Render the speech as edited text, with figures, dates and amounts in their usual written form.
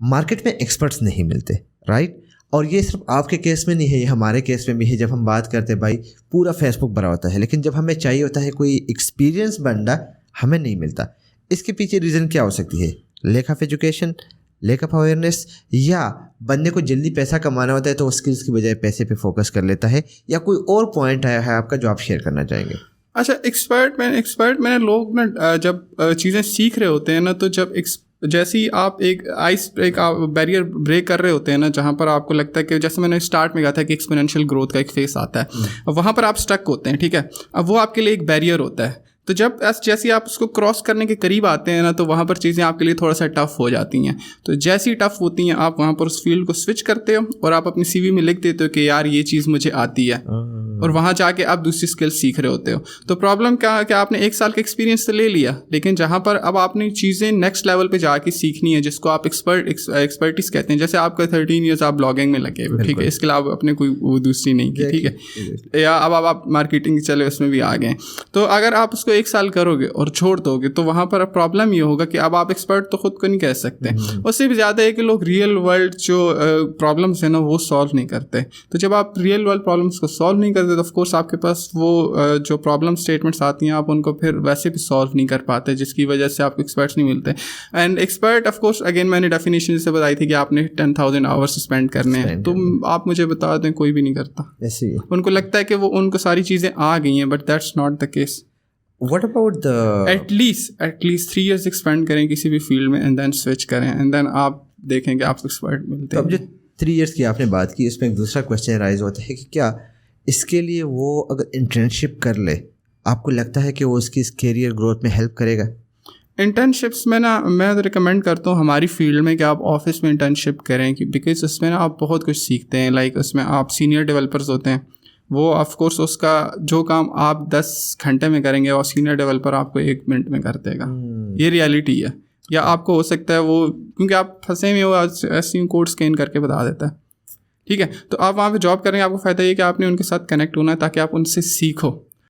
Market में experts नहीं मिलते, राइट। और ये सिर्फ आपके केस में नहीं है, ये हमारे केस में भी है। जब हम बात करते हैं भाई पूरा फेसबुक भरा होता है, लेकिन जब हमें चाहिए होता है कोई एक्सपीरियंस बंदा, हमें नहीं मिलता। इसके पीछे रीज़न क्या हो सकती है? Lack of education, lack of awareness, या बंदे को जल्दी पैसा कमाना होता है तो वो स्किल्स की बजाय पैसे पे फोकस कर लेता है, या कोई और पॉइंट है आपका जो आप शेयर करना चाहेंगे? अच्छा, एक्सपर्ट मैंने लोग ना जब चीज़ें सीख रहे होते हैं ना, तो जब जैसे ही आप एक बैरियर ब्रेक कर रहे होते हैं ना, जहाँ पर आपको लगता है कि जैसे मैंने स्टार्ट में कहा था कि एक्सपोनेंशियल ग्रोथ का एक फेस आता है, वहाँ पर आप स्टक होते हैं, ठीक है। अब वो आपके लिए एक बैरियर होता है। तो जब जैसे आप उसको क्रॉस करने के करीब आते हैं ना, तो वहाँ पर चीज़ें आपके लिए थोड़ा सा टफ हो जाती हैं। तो जैसी टफ होती हैं, आप वहाँ पर उस फील्ड को स्विच करते हो और आप अपनी CV में लिख देते हो कि यार ये चीज़ मुझे आती है, और वहाँ जाके आप दूसरी स्किल सीख रहे होते हो। तो प्रॉब्लम क्या है कि आपने 1 साल का एक्सपीरियंस तो ले लिया, लेकिन जहाँ पर अब आपने चीज़ें नेक्स्ट लेवल पे जाके सीखनी है, जिसको आप एक्सपर्टीज कहते हैं। जैसे आपका 13 ईयर्स आप ब्लॉगिंग में लगे हुए, ठीक है, इसके अलावा आपने कोई वो दूसरी नहीं की, ठीक है, या अब आप मार्केटिंग चले उसमें भी आ गए। तो अगर आप उसको 1 साल करोगे और छोड़ दोगे, तो वहाँ पर प्रॉब्लम ये होगा कि अब आप एक्सपर्ट तो खुद को नहीं कह सकते। उससे भी ज़्यादा है कि लोग रियल वर्ल्ड जो प्रॉब्लम्स है ना, वो सॉल्व नहीं करते। तो जब आप रियल वर्ल्ड प्रॉब्लम्स को सॉल्व नहीं करते, तो ऑफ कोर्स आपके पास वो जो प्रॉब्लम स्टेटमेंट्स आती हैं, आप उनको फिर वैसे भी सॉल्व नहीं कर पाते, जिसकी वजह से आपको एक्सपर्ट्स नहीं मिलते। And expert of course again मैंने डेफिनेशन से बताई थी कि आपने 10,000 आवर्स स्पेंड करने हैं, तो आप मुझे बता दें कोई भी नहीं करता। ऐसे उनको लगता है कि वो उनको सारी चीज़ें आ गई हैं, but that's not the case. What about the at least 3 years expand करें किसी भी फील्ड में, एंड देन स्विच करें, एंड देन आप देखेंगे आपको एक्सपर्ट मिलते हैं। अब जो 3 years की आपने बात की, इसमें एक दूसरा क्वेश्चन राइज होता है कि क्या इसके लिए वो अगर इंटर्नशिप कर ले, आपको लगता है कि वो उसकी कैरियर ग्रोथ में हेल्प करेगा? इंटर्नशिप्स में ना मैं तो रिकमेंड करता हूँ हमारी फील्ड में कि आप ऑफिस में इंटर्नशिप करें, बिकॉज उसमें ना आप बहुत कुछ सीखते हैं। लाइक उसमें आप सीनियर डेवलपर्स होते हैं, वो ऑफ कोर्स उसका जो काम आप 10 घंटे में करेंगे, और सीनियर डेवलपर आपको 1 मिनट में कर देगा। ये रियलिटी है। या आपको हो सकता है वो, क्योंकि आप फंसे में हो, ऐसे कोड स्कैन करके बता देता है, ठीक है। तो आप वहाँ पे जॉब करेंगे, आपको फ़ायदा ये कि आपने उनके साथ कनेक्ट होना है, ताकि आप उनसे सीखो।